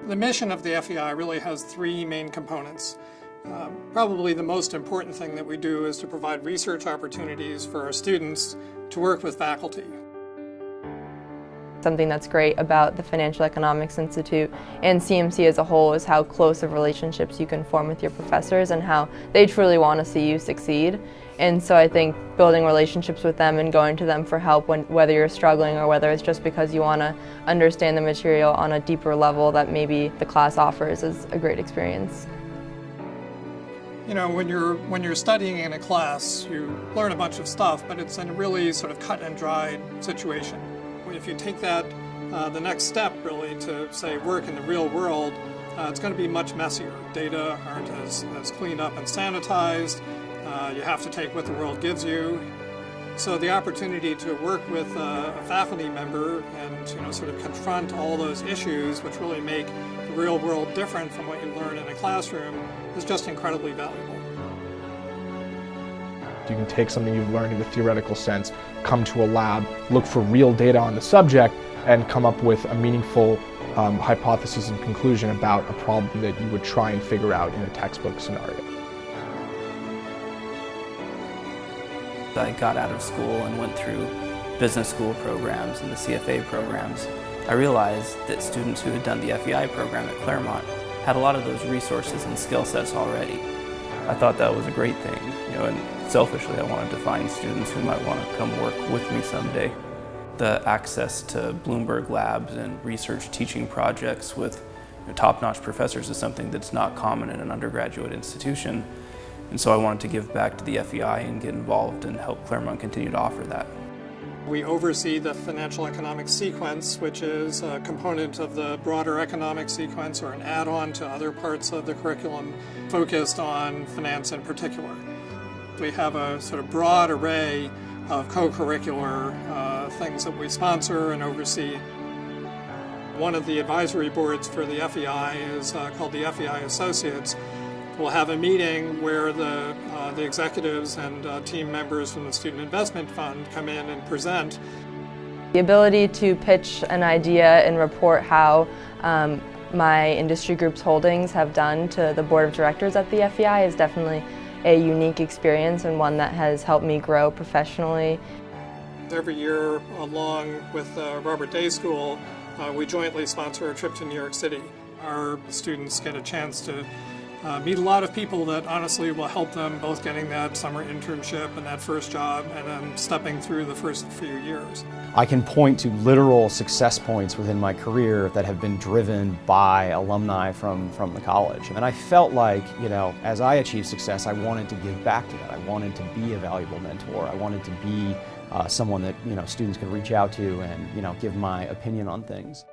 The mission of the FEI really has three main components. Probably the most important thing that we do is to provide research opportunities for our students to work with faculty. Something that's great about the Financial Economics Institute and CMC as a whole is how close of relationships you can form with your professors and how they truly want to see you succeed. And so I think building relationships with them and going to them for help whether you're struggling or whether it's just because you want to understand the material on a deeper level that maybe the class offers is a great experience. You know, when you're studying in a class, you learn a bunch of stuff, but it's in a really sort of cut and dried situation. If you take that the next step really to say work in the real world, it's going to be much messier. Data aren't as cleaned up and sanitized. You have to take what the world gives you. So the opportunity to work with a faculty member and sort of confront all those issues which really make the real world different from what you learn in a classroom is just incredibly valuable. You can take something you've learned in the theoretical sense, come to a lab, look for real data on the subject, and come up with a meaningful hypothesis and conclusion about a problem that you would try and figure out in a textbook scenario. I got out of school and went through business school programs and the CFA programs. I realized that students who had done the FEI program at Claremont had a lot of those resources and skill sets already. I thought that was a great thing, and selfishly I wanted to find students who might want to come work with me someday. The access to Bloomberg labs and research teaching projects with top-notch professors is something that's not common in an undergraduate institution. And so I wanted to give back to the FEI and get involved and help Claremont continue to offer that. We oversee the financial economics sequence, which is a component of the broader economic sequence or an add-on to other parts of the curriculum focused on finance in particular. We have a sort of broad array of co-curricular things that we sponsor and oversee. One of the advisory boards for the FEI is called the FEI Associates. We'll have a meeting where the executives and team members from the Student Investment Fund come in and present. The ability to pitch an idea and report how my industry group's holdings have done to the board of directors at the FEI is definitely a unique experience and one that has helped me grow professionally. Every year, along with Robert Day School, we jointly sponsor a trip to New York City. Our students get a chance to meet a lot of people that honestly will help them both getting that summer internship and that first job and then stepping through the first few years. I can point to literal success points within my career that have been driven by alumni from the college. And I felt like, as I achieved success, I wanted to give back to that. I wanted to be a valuable mentor. I wanted to be someone that, students could reach out to and, give my opinion on things.